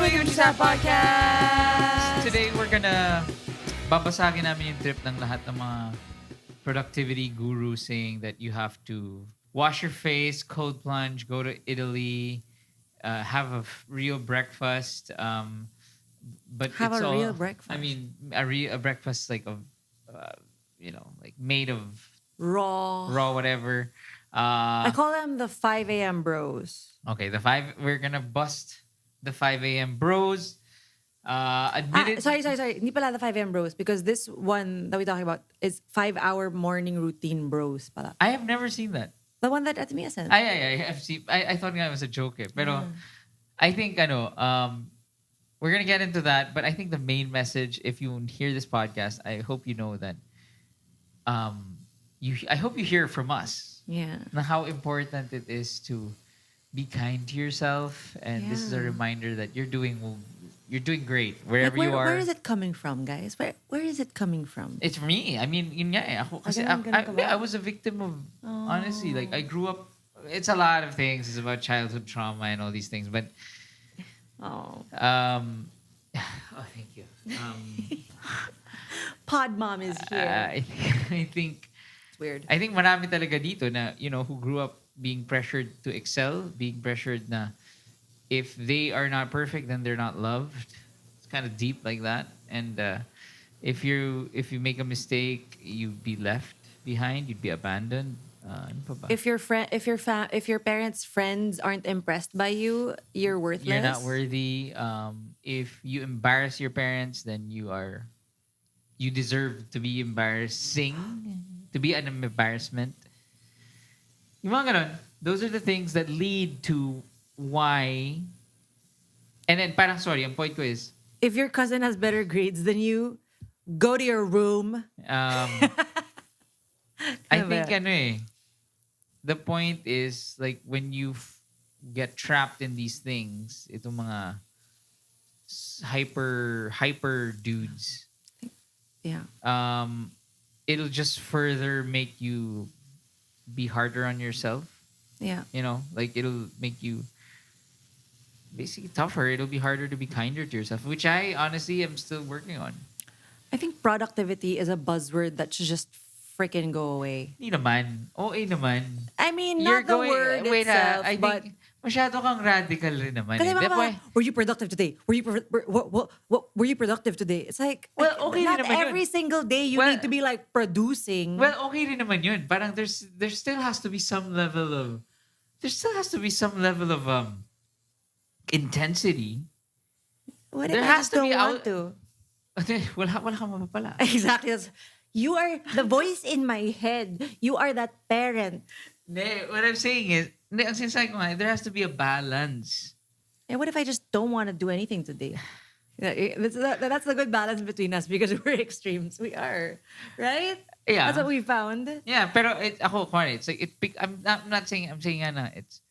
to the Saab podcast. Today we're gonna babasagin namin yung trip ng lahat ng mga productivity gurus saying that you have to wash your face, cold plunge, go to Italy, have a real breakfast. But Have it's a all, real breakfast. I mean, a breakfast like of, like made of Raw. whatever. I call them the 5 a.m. bros. Okay, we're gonna bust the 5 a.m. bros. Admitted. Sorry. Hindi pala the 5 a.m. bros because this one that we're talking about is 5-hour morning routine bros pala. I have never seen that. The one that Atmia sent. I have seen. I thought it was a joke. Pero I think we're gonna get into that. But I think the main message, if you hear this podcast, I hope you know that. I hope you hear from us. Yeah. Na how important it is to be kind to yourself, and this is a Yeah. reminder that you're doing great wherever you are. Where is it coming from, guys? Where is it coming from? It's me. I mean, yun nga eh. Ako, kasi ganun ka ba? I was a victim of, honestly, like I grew up, it's a lot of things. It's about childhood trauma and all these things. But, Oh. Thank you. Pod mom is here. I think, It's weird. I think marami talaga dito na, who grew up being pressured to excel, being pressured na if they are not perfect, then they're not loved. It's kind of deep like that. And if you make a mistake, you'd be left behind. You'd be abandoned. Ano pa ba? If your parents' friends aren't impressed by you, you're worthless. You're not worthy. If you embarrass your parents, then you deserve to be embarrassing, to be an embarrassment. Yung mga ganon, those are the things that lead to why. And then parang sorry, ang point ko is, If your cousin has better grades than you, go to your room. I Ano think ba? the point is like when you get trapped in these things, itong mga hyper dudes, Yeah. it'll just further make you be harder on yourself. Yeah. Like it'll make you basically tougher. It'll be harder to be kinder to yourself, which I honestly am still working on. I think productivity is a buzzword that should just freaking go away. Hindi naman. OA naman. I mean, You're not the going, word wait itself, I but think masyado kang radical rin naman. kasi Eh. mga That's why- were you productive today? Were you productive today? It's like, Well, okay not rin naman yun. every single day you Well, need to be like producing. Well, okay rin naman yun. Parang there still has to be some level of intensity. What if there I has just to don't be want to? Wala kang mapapala. Exactly. You are the voice in my head. You are that parent. What I'm saying is, ang sinasabi ko nga, there has to be a balance. And what if I just don't want to do anything today? That's the good balance between us because we're extremes. We are, right? Yeah. That's what we found. Yeah, pero ako, Kwari, it's like, I'm not saying, I'm saying nga na, it's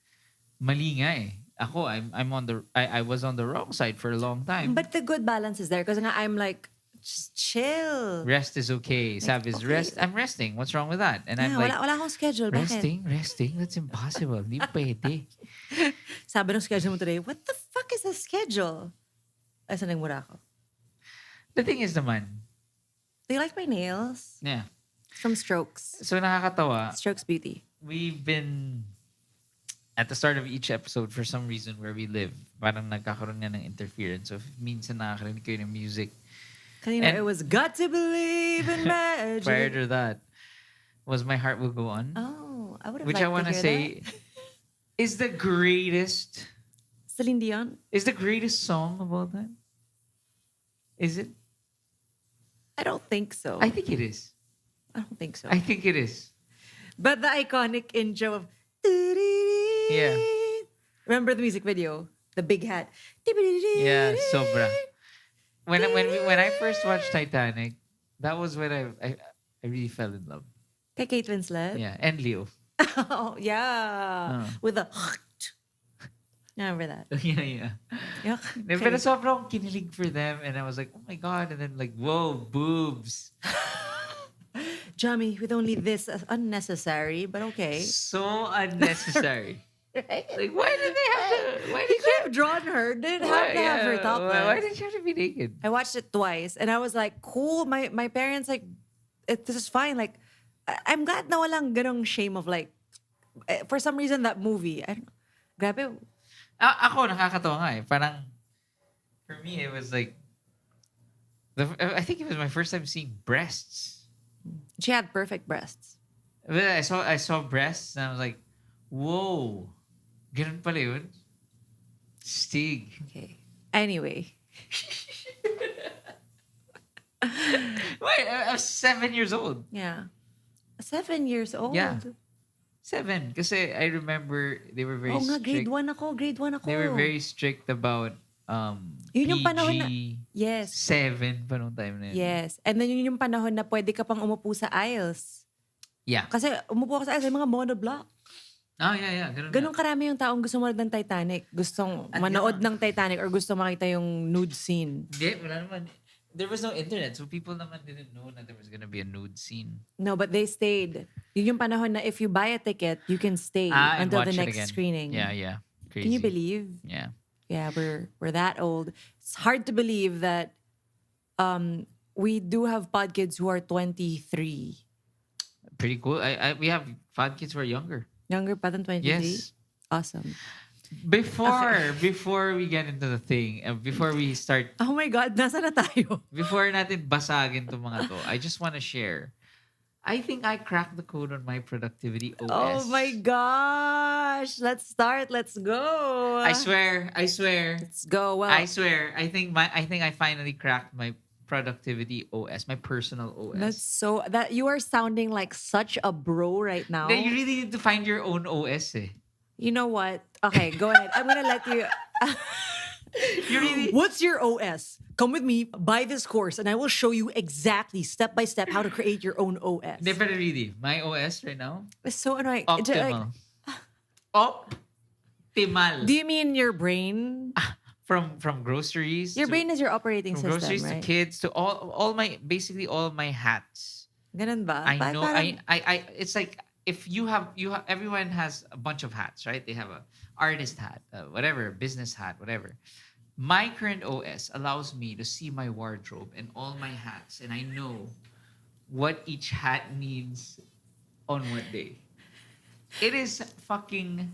mali nga eh. Ako, I was on the wrong side for a long time. But the good balance is there because I'm like, just chill. Rest is okay. Saab is okay. rest. I'm resting. What's wrong with that? And I'm Yeah, like, wala akong schedule. Bakit? resting? That's impossible. Hindi pwede. Sabi ng schedule mo today, what the fuck is a schedule? Ay, saan nagmura ako? The thing is naman, Do you like my nails? yeah. From Strokes. So nakakatawa, Strokes Beauty. we've been at the start of each episode for some reason where we live, parang nagkakaroon nga ng interference. So if minsan nakakarinig kayo ng music. Kanina, And- it was got to believe in magic. Prior to that, was My Heart Will Go On, Oh, I would have which liked I want to hear say is the greatest that. Celine Dion? song of all time. Is it? I don't think so. I think it is. I don't think so. I think it is. But the iconic intro of Yeah. Remember the music video? The big hat. Yeah, sobra. When I first watched Titanic, that was when I really fell in love. Kay Kate Winslet? Yeah, and Leo. Oh, yeah. With the remember that? Yeah. Yuck. Pero sobrang kinilig for them, and I was like, oh my God, and then like, whoa, boobs. Jummy, with only this unnecessary, but okay. So unnecessary. Right? Like, why did they have to? Why He did could you? have drawn her. Didn't have to have her topless. Why did you have to be naked? I watched it twice and I was like, cool. My parents like, this is fine. Like, I'm glad na walang ganong shame of like, for some reason that movie, I don't, grabe, Ako nakakatawa nga eh. Parang for me it was like I think it was my first time seeing breasts. she had perfect breasts. But I saw breasts and I was like, whoa, ganun pala yun. Stig. Okay. Anyway, Wait, I was 7 years old. yeah. 7 years old. Yeah. 7. Kasi I remember they were very Oh nga, grade strict. 1 ako. Grade 1 ako. They were very strict about Yun yung panahon na, PG yes. 7 pa nung time na yun. Yes. And then yun yung panahon na pwede ka pang umupo sa aisles. Yeah. Kasi umupo ka sa aisles, may mga monoblock. Oh, yeah. Ganun, Ganun karami yung taong gusto manood ng Titanic. Gustong manood ng Titanic or gusto makita yung nude scene. Hindi, wala naman. There was no internet, so people naman didn't know that there was gonna be a nude scene. No, but they stayed. Yun yung panahon na if you buy a ticket, you can stay And until watch the it next again. screening. Yeah. Crazy. Can you believe? Yeah. Yeah, we're that old. It's hard to believe that we do have pod kids who are 23. Pretty cool. We have 5 kids who are younger. Younger pa than 23? Yes. Awesome. Before we get into the thing, before we start, Oh my God, nasa na tayo? before natin basagin to mga to, I just want to share. I think I cracked the code on my productivity OS. Oh my gosh. Let's start. Let's go. I swear. Let's go. Well, I swear. I think I finally cracked my productivity OS, my personal OS. that's so that you are sounding like such a bro right now. Then you really need to find your own OS eh. You know what? Okay, go ahead. I'm gonna let you. You really What's your OS? Come with me, buy this course, and I will show you exactly step by step how to create your own OS. Hindi, pero really, my OS right now, It's so annoying. optimal. Optimal. Do you mean your brain? From groceries. Your to- brain is your operating from system, groceries right? to kids to all my basically all my hats. Ganun ba? I know. Parang- I. It's like if you have everyone has a bunch of hats, right? They have a artist hat, whatever, business hat, whatever. My current OS allows me to see my wardrobe and all my hats, and I know what each hat needs on what day. It is fucking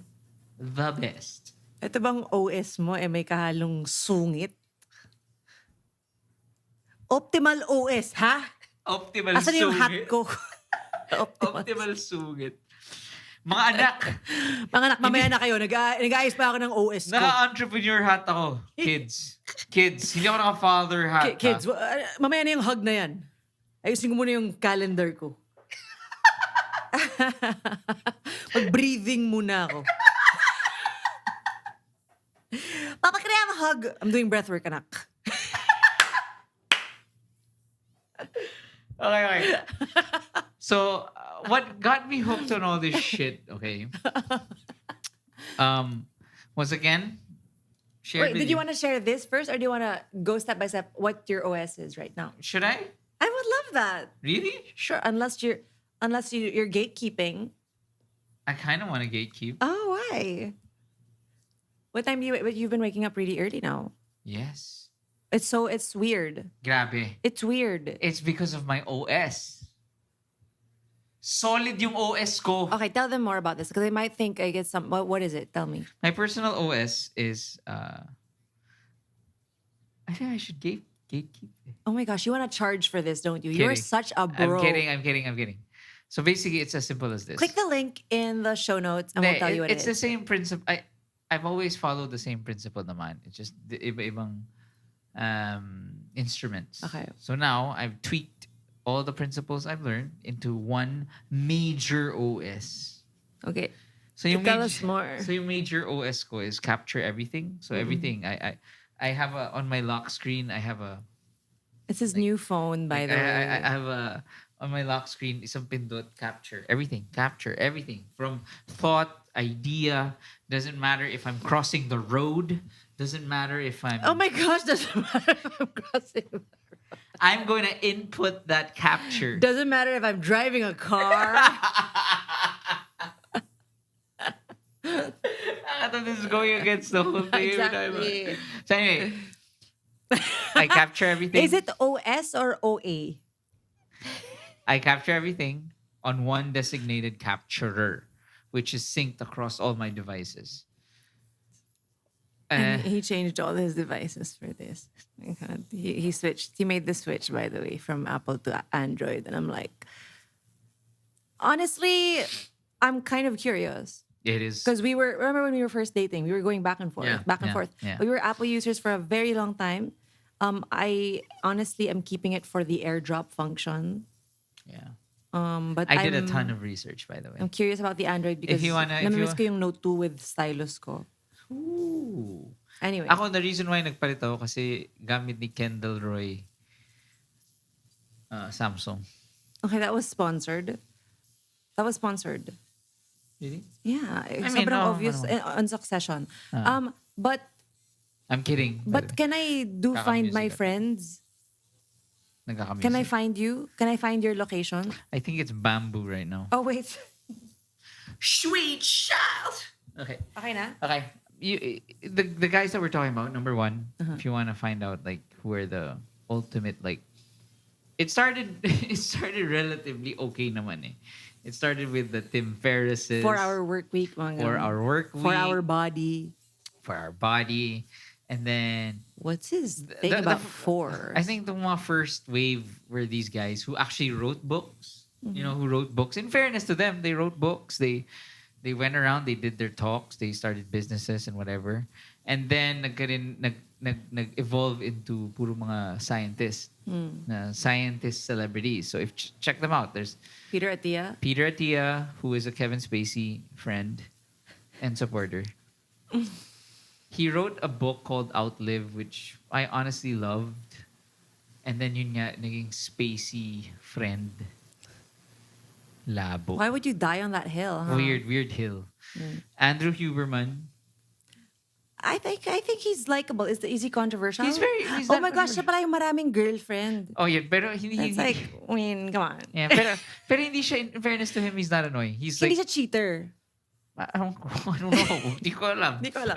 the best. Ito bang OS mo may kahalong sungit? Optimal OS, ha? Optimal Asan yung hat sungit. ko? Optimal. Optimal sungit. Mga anak, Mga anak, mamaya na kayo. Nag-aayos pa ako ng OS ko. naka-entrepreneur hat ako. Kids. Hindi ako naka-father hat. Kids, mamaya na yung hug na yan. Ayusin ko muna yung calendar ko. Mag-breathing muna ako. Papa, can I have a hug? I'm doing breathwork, anak. Okay. So, what got me hooked on all this shit, okay? Once again, share Wait, did you want to share this first or do you want to go step by step what your OS is right now? Should I? I would love that. Really? Sure, unless you're gatekeeping. I kind of want to gatekeep. Oh, why? What time you've been waking up really early now? Yes. It's weird. Grabe. It's weird. It's because of my OS. Solid yung OS ko. Okay, tell them more about this because they might think I get some. What is it? Tell me. My personal OS is I think I should gatekeep it. Oh my gosh, you want to charge for this, don't you? You're Kidding. such a bro. I'm kidding. So basically, it's as simple as this. Click the link in the show notes and we'll tell you what it's it the is. same principle. I've always followed the same principle naman. It's just the iba-ibang instruments. Okay. So now I've tweaked all the principles I've learned into one major OS. Okay. So yung Tell us more. So yung major OS ko is capture everything. So everything I have on my lock screen. I have a It's his new phone, by the way. I have a on my lock screen isang pindot capture everything from thought, idea. Doesn't matter if I'm crossing the road. Doesn't matter if I'm. Oh my gosh, doesn't matter if I'm crossing. I'm going to input that capture. Doesn't matter if I'm driving a car. I thought this is going against the whole thing. Exactly. So anyway, I capture everything. Is it OS or OA? I capture everything on one designated capturer, which is synced across all my devices. And he changed all his devices for this. My God. He switched. He made the switch, by the way, from Apple to Android. And I'm like, honestly, I'm kind of curious. It is. Because remember when we were first dating, we were going back and forth, Yeah, back and yeah, forth. yeah. We were Apple users for a very long time. I honestly am keeping it for the AirDrop function. Yeah. But I did a ton of research, by the way. I'm curious about the Android because namimiss ko yung Note 2 with stylus ko. Ooh. Anyway. Ako, the reason why nagpalit ako kasi gamit ni Kendall Roy Samsung. Okay, that was sponsored. That was sponsored. Really? Yeah, mean, sobrang no, obvious on Succession. But I'm kidding. but can I find my Kaka-music ako. friends? Nagkaka-music. Can I find you? Can I find your location? I think it's Bamboo right now. Oh wait. Sweet child. Okay. Okay na? Okay. The guys that we're talking about, number one, if you want to find out like who are the ultimate like, it started relatively okay naman eh. It started with the Tim Ferrisses. 4-hour work week. Mga For ganun. our work week. 4-hour body. For our body. And then What's his thing about 4? I think the mga first wave were these guys who actually wrote books. You know, who wrote books. In fairness to them, they wrote books. They went around, they did their talks, they started businesses and whatever. And then nag-evolve into puro mga scientists. Scientist celebrities. So if check them out. There's Peter Attia, who is a Kevin Spacey friend and supporter. He wrote a book called Outlive, which I honestly loved. And then yun nga, naging Spacey friend. Labo. Why would you die on that hill? Huh? Weird hill. Andrew Huberman. I think he's likable. Is he controversial? He's oh not my gosh, siya controversial. pala yung maraming girlfriend. Oh yeah, pero hindi. It's like, I mean, come on. Yeah, pero hindi siya, in fairness to him, he's not annoying. He's Hindi like, siya cheater. I don't know. Di ko alam. Hindi ko alam.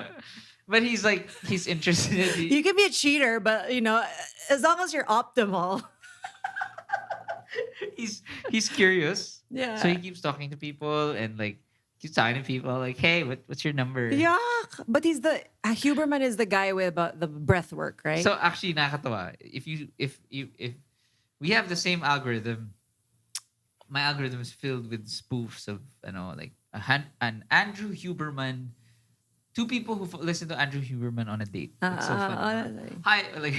But he's like, he's interested. You can be a cheater, but you know, as long as you're optimal. he's curious. Yeah. So he keeps talking to people and like keeps talking to people like, hey, what's your number? Yuck. But he's Huberman is the guy with the breath work, right? So actually, nakakatawa. If we have the same algorithm, my algorithm is filled with spoofs of like an Andrew Huberman. 2 people who listen to Andrew Huberman on a date. It's so funny. Honestly. Hi, like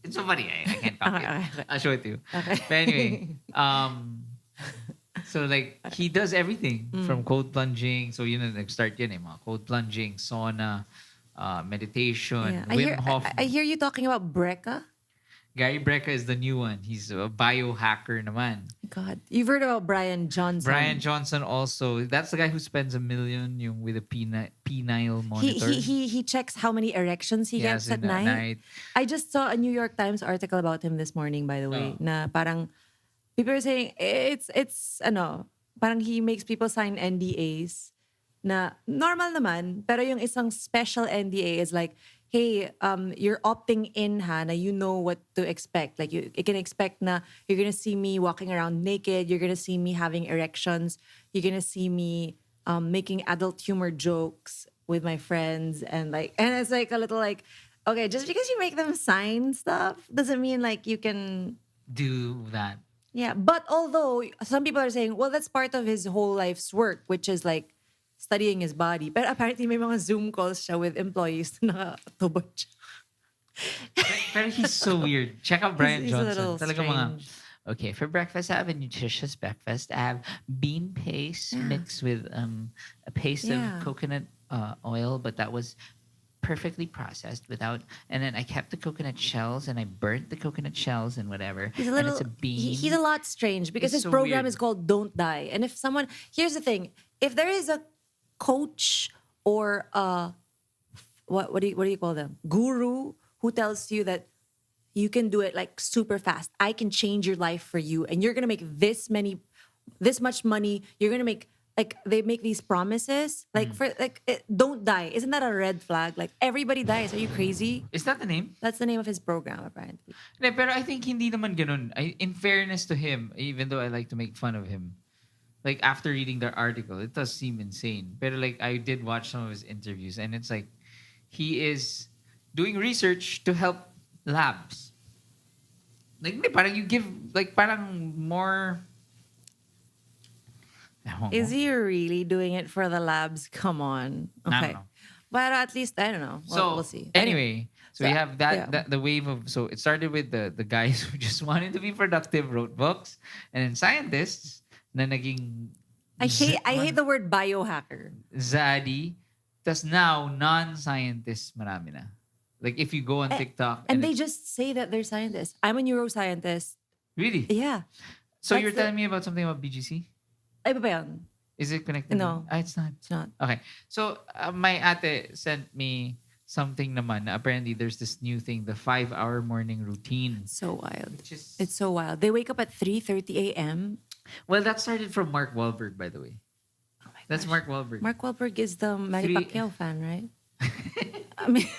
it's so funny. I can't copy it. Okay. I'll show it to you. Okay. But anyway, so like he does everything from cold plunging. So nag-start yun mga cold plunging, sauna, meditation, Yeah. Wim Hof. I hear you talking about Brecca. Gary Brecka is the new one. He's a biohacker naman. God, you've heard about Brian Johnson. Brian Johnson also. That's the guy who spends $1 million yung with a penile monitor. He checks how many erections he gets at night. I just saw a New York Times article about him this morning, by the way. Na parang people are saying it's parang he makes people sign NDAs na normal naman, pero yung isang special NDA is like, hey, you're opting in na you know what to expect. Like you can expect na you're gonna see me walking around naked, you're gonna see me having erections, you're gonna see me making adult humor jokes with my friends and it's like a little like, okay, just because you make them sign stuff doesn't mean like you can do that. Yeah, but although some people are saying, well, that's part of his whole life's work, which is like studying his body. But apparently may mga Zoom calls siya with employees na nakatubod siya. But he's so weird. Check out Brian He's Johnson. a little Talagang mga, strange. okay, for breakfast, I have a nutritious breakfast. I have bean paste mixed with a paste of coconut oil, but that was perfectly processed without. And then I kept the coconut shells and I burnt the coconut shells and whatever. He's a and little. it's a bean. He's a lot strange because It's his so program weird. is called "Don't Die." And if someone, here's the thing: if there is a coach or what do you call them? Guru who tells you that you can do it like super fast. I can change your life for you, and you're gonna make this much money. You're gonna make like they make these promises like for like don't die. Isn't that a red flag? Like everybody dies. Are you crazy? Is that the name? That's the name of his program apparently. No, pero I think hindi naman ganun. In fairness to him, even though I like to make fun of him, like after reading the article, it does seem insane. But like I did watch some of his interviews, and it's like he is doing research to help labs. Like hindi, parang you give like parang more. Is he really doing it for the labs? Come on. I Okay. don't know. But at least I don't know. We'll see. Anyway, so we have yeah. that the wave of, so it started with the guys who just wanted to be productive, wrote books, and then scientists na naging I hate the word biohacker. zaddy. Tas now non-scientists marami na. Like if you go on TikTok And they just say that they're scientists. I'm a neuroscientist. really. Yeah. So That's you're telling me about something about BGC? Ay, ba yun? Is it connected? No. It's not. It's not. Okay. So my ate sent me something naman. Apparently there's this new thing, the 5-hour morning routine. So wild. Which is, It's so wild. They wake up at 3:30 a.m. well, that started from Mark Wahlberg, by the way. Oh my That's gosh. Mark Wahlberg. Mark Wahlberg is the Manny Three- Pacquiao fan, right? I mean,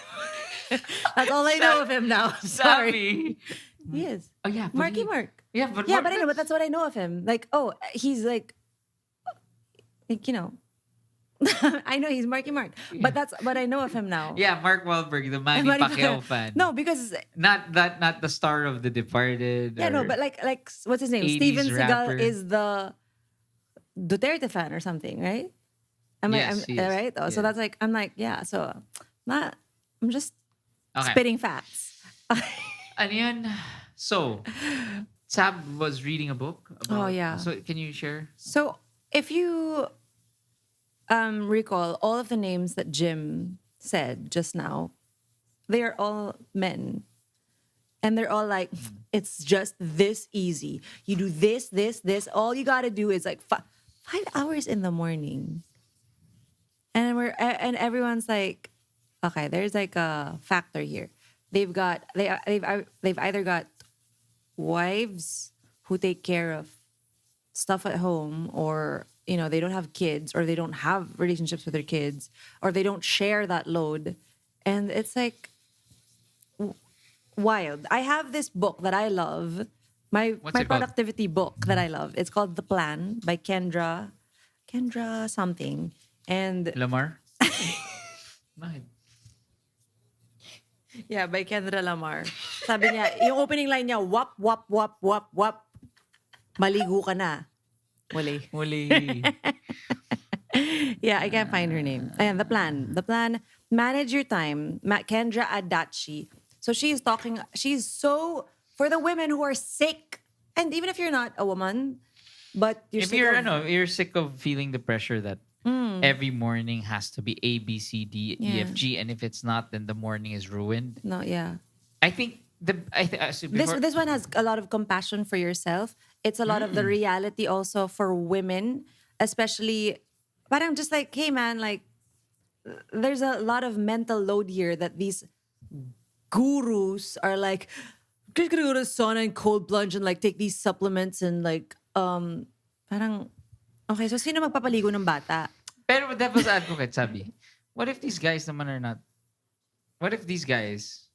that's all I know of him now. Sorry. Sabi. He is. Oh yeah, but Marky he- Mark. Yeah, but Yeah, but I know, but that's what I know of him. Like, oh, he's like, you know, I know he's Marky Mark, but that's what I know of him now. yeah, Mark Wahlberg, the Manny Manny Pacquiao Pacquiao. fan. No, because not the star of The Departed. yeah, no, or- but like what's his name? 80s Steven rapper. Seagal is the Duterte fan or something, right? Yes, he is. Right? Oh, so Yeah. that's like I'm like, yeah, so I'm just Okay. spitting facts. Ano yun? So, Saab was reading a book. About, Oh, yeah. So can you share? So if you recall all of the names that Jim said just now, they are all men. And they're all like, it's just this easy. You do this, this, this. All you got to do is like 5 hours in the morning. And everyone's like, okay, there's like a factor here. They've either got wives who take care of stuff at home, or they don't have kids, or they don't have relationships with their kids, or they don't share that load, and it's like wild. I have this book that I love, my What's it called? productivity book that I love. It's called The Plan by Kendra something, and Lamar? Bakit? yeah, by Kendra Lamar. Sabi niya, yung opening line niya, wap, wap, wap, wap, wap. Maligo ka na. Wali. Muli. Yeah, I can't find her name. Ayan, The Plan. The Plan, manage your time. Kendra Adachi. So she's so, for the women who are sick, and even if you're not a woman, but you're If sick you're sick of feeling the pressure that every morning has to be A, B, C, D, E, F, G, and if it's not, then the morning is ruined. No, yeah. I think This one has a lot of compassion for yourself. It's a lot of the reality also for women, especially. But I'm just like, hey man, like there's a lot of mental load here that these gurus are like, just gonna go to sauna and cold plunge and like take these supplements and like parang okay, so sino magpapaligo ng bata? Pero devil's advocate, sabi, what if these guys naman are not, what if these guys,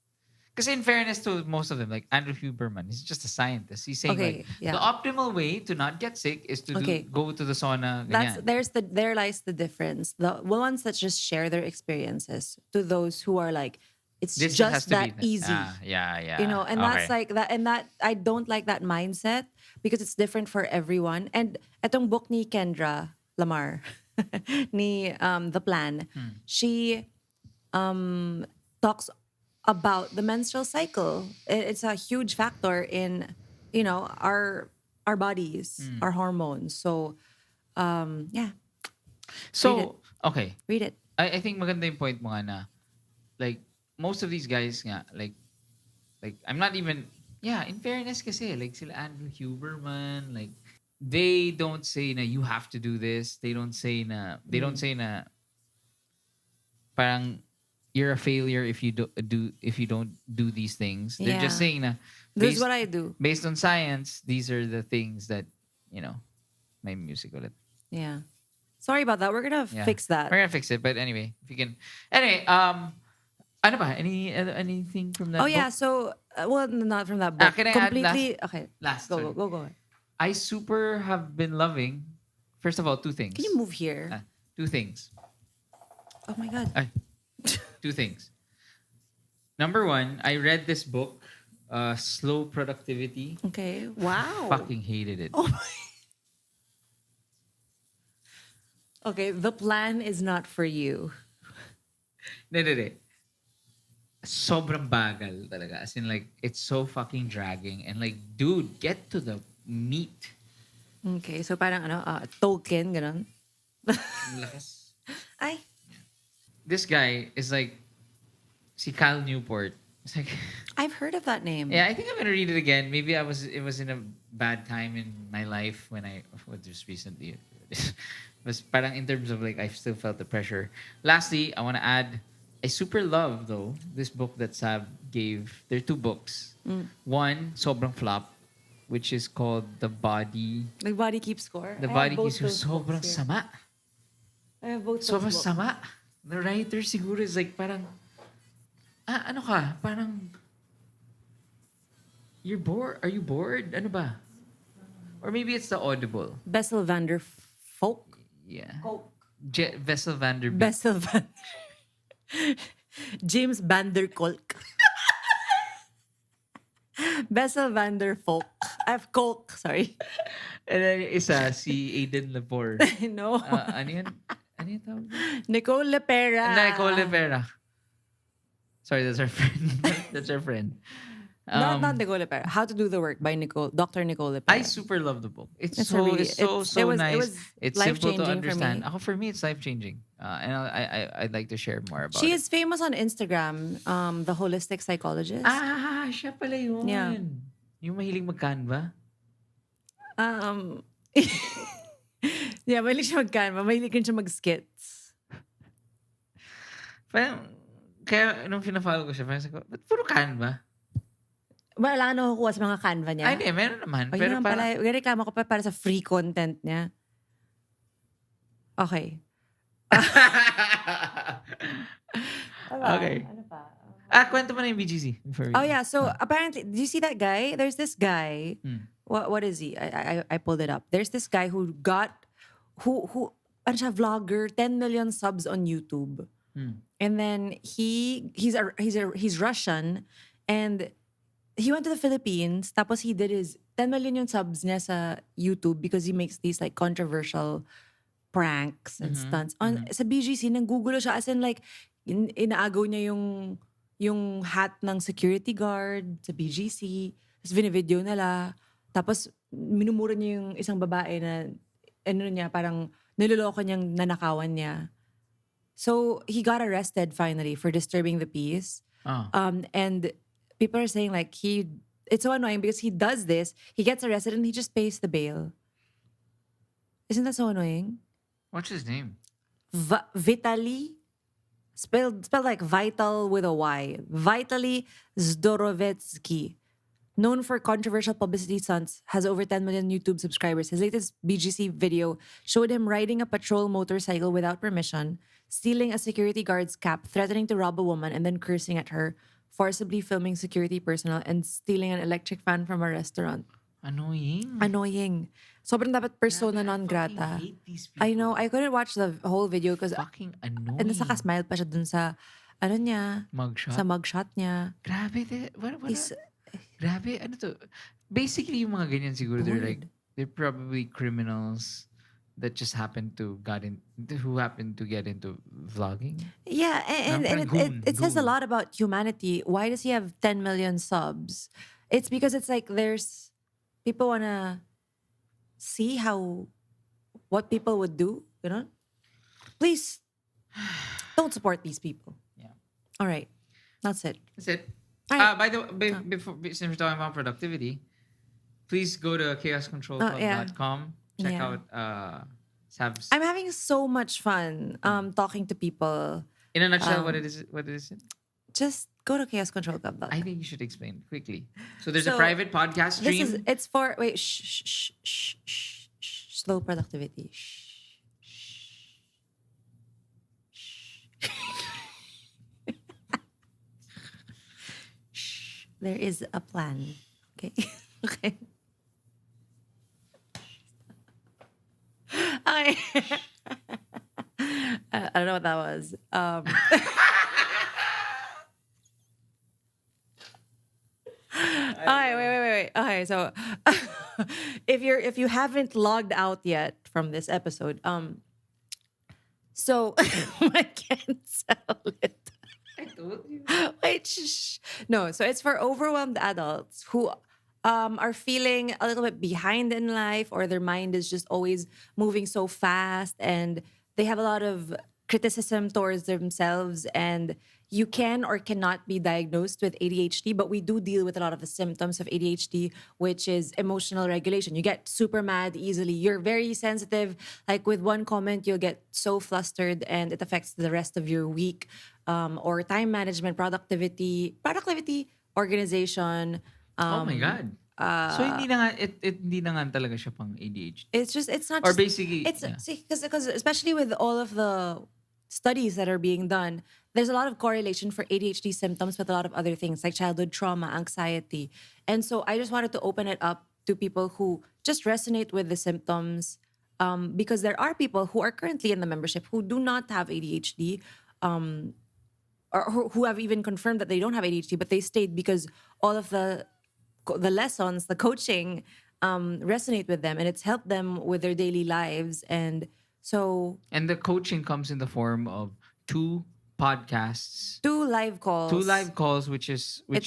because in fairness to most of them, like Andrew Huberman, he's just a scientist. He's saying Okay, like, yeah. the optimal way to not get sick is to go to the sauna. Ganyan. There lies the difference. The ones that just share their experiences to those who are like, it's This just has to that be easy. Yeah. And that's like that, and that I don't like that mindset because it's different for everyone. And etong book ni Kendra Lamar, ni The Plan, she talks about the menstrual cycle. It's a huge factor in our bodies, our hormones. So yeah, So, okay. read it. I think maganda yung point mo nga na, like, most of these guys nga, like I'm not even, in fairness kasi, like sila Andrew Huberman, like, they don't say na you have to do this. They don't say na parang you're a failure if you don't do these things. They're just Yeah. saying na This is what I do. based on science, these are the things that, may music ulit. Yeah. Sorry about that. We're gonna Yeah. fix that. We're gonna fix it. But anyway, if you can. Anyway, ano ba? Anything from that Oh yeah. book? So well, not from that book. Can I add Completely. Okay. last? Go Sorry. go go go. I super have been loving. First of all, two Can things. you move here? Two things. Oh my god. Two things. Number one, I read this book, Slow Productivity. Okay. Wow. Fucking hated it. Oh my. Okay. The plan is not for you. No. Sobrang bagal talaga. As in like, it's so fucking dragging. And like, dude, get to the meat. Okay. So parang token ganon. Ang lakas. Ay. This guy is like, si Cal Newport. It's like, I've heard of that name. yeah, I think I'm gonna read it again. Maybe it was in a bad time in my life when just recently. It was parang in terms of like, I still felt the pressure. Lastly, I want to add, I super love though this book that Saab gave. There are two books. One, sobrang flop, which is called The Body. The Body Keeps Score. The I Body have both Keeps Score. those Sobrang books here. sama. I have both those Sobrang books. sama. The writer siguro is like parang, ano ka? Parang, you're bored? Are you bored? Ano ba? Or maybe it's the Audible. Bessel van der Folk. Yeah. Folk. Vessel van der Beek. Bessel van. James van der Kolk. Bessel van der Folk. I have Kolk. Sorry. And then isa, si Aiden Lepore. No. Ano yun? Ano yun tawag? Nicole Lepera. Nicole Lepera. Sorry, that's our friend. That's our friend. Not Nicole Lepera. How to Do the Work by Dr. Nicole Lepera. I super love the book. It's It's so a really- it's so it's- so it was- it nice. was It's simple to life-changing for understand. me. For me, it's life changing. And I'd like to share more about She it. is famous on Instagram, the holistic psychologist. Siya pala yun. Yeah. Yung mahilig mag-Canva. Yeah, mahilig siya mag-Canva. Mahilig rin siya mag-skits. Parang, kaya nung pina-follow ko siya, parang sabi ko, ba't puro Canva? Wala ka nakukuha sa mga Canva niya. Ay, hindi, meron naman. O, Pero yun naman parang, pala. Reklamo ko pa para sa free content niya. Okay. Okay. Ano pa? Kwento mo na yung BGC. Oh yeah, so apparently, do you see that guy? There's this guy. Hmm. What is he? I pulled it up. There's this guy who ano siya, vlogger, 10 million subs on YouTube. And then he's Russian, and he went to the Philippines. Tapos he did his 10 million yung subs niya sa YouTube because he makes these like controversial pranks and stunts. Sa BGC, nanggugulo siya. As in like, inaagaw niya yung hat ng security guard sa BGC. Tapos video nila. Tapos minumura niya yung isang babae na parang niloloko niyang nanakawan niya. So he got arrested finally for disturbing the peace. And people are saying like it's so annoying because he does this, he gets arrested and he just pays the bail. Isn't that so annoying? What's his name? Vitaly, spelled like vital with a Y. Vitaly Zdorovetsky. Known for controversial publicity stunts, has over 10 million YouTube subscribers. His latest BGC video showed him riding a patrol motorcycle without permission, stealing a security guard's cap, threatening to rob a woman, and then cursing at her, forcibly filming security personnel, and stealing an electric fan from a restaurant. Annoying. Sobrang dapat persona non grata. I hate these people. I know. I couldn't watch the whole video because Fucking annoying. and naka-smile pa siya dun sa niya, Mugshot. sa mugshot niya. Grabe. He's- Grabe. Ano to? Basically, yung mga ganyan siguro, they're probably criminals that just happened to get into vlogging. Yeah, and Parang it says a goon. lot about humanity. Why does he have 10 million subs? It's because it's like there's people wanna see what people would do, you know? Please don't support these people. Yeah. All right. That's it. That's it. All right. By the way, since we're talking about productivity, please go to chaoscontrolclub.com. Check Yeah. out Sab's. I'm having so much fun talking to people. In a nutshell, what is it? Just go to Chaos Control Club. I think you should explain quickly. So there's a So, private podcast stream. It's for wait, shh, slow productivity. Shh. Shh, there is a plan. Okay. Okay. I I don't know what that was. Okay, wait. Okay, so if you haven't logged out yet from this episode, so I can't sell it. I told you. Wait, shh. No, so it's for overwhelmed adults who are feeling a little bit behind in life, or their mind is just always moving so fast, and they have a lot of criticism towards themselves, and you can or cannot be diagnosed with ADHD, but we do deal with a lot of the symptoms of ADHD, which is emotional regulation. You get super mad easily. You're very sensitive. Like with one comment, you'll get so flustered and it affects the rest of your week. Or time management, productivity, organization. Oh my God. So hindi na nga, hindi na nga talaga siya pang ADHD. It's not Or just basically, it's yeah. see because especially with all of the studies that are being done, there's a lot of correlation for ADHD symptoms with a lot of other things like childhood trauma, anxiety. And so I just wanted to open it up to people who just resonate with the symptoms, because there are people who are currently in the membership who do not have ADHD, or who have even confirmed that they don't have ADHD, but they stayed because all of the lessons, the coaching, resonate with them, and it's helped them with their daily lives. And so, And the coaching comes in the form of two podcasts, two live calls, two live calls, which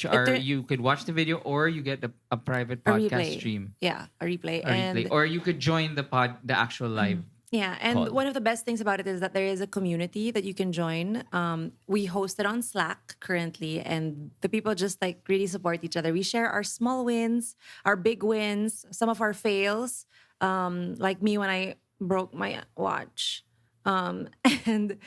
are you could watch the video or you get a private a podcast replay. stream, Yeah, a replay. a replay, And or you could join the actual live yeah, and call. one of the best things about it is that there is a community that you can join. We host it on Slack currently, and the people just like really support each other. We share our small wins, our big wins, some of our fails. Like me when I broke my watch, and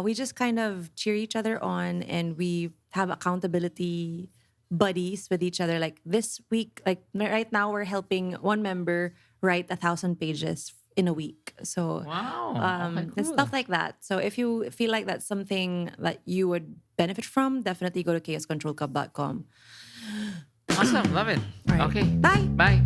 we just kind of cheer each other on, and we have accountability buddies with each other. Like this week, like right now, we're helping one member write 1,000 pages in a week. So Wow. Okay, it's cool. stuff like that. So if you feel like that's something that you would benefit from, definitely go to chaoscontrolclub.com. Awesome. Love it. All right. Okay. Bye. Bye.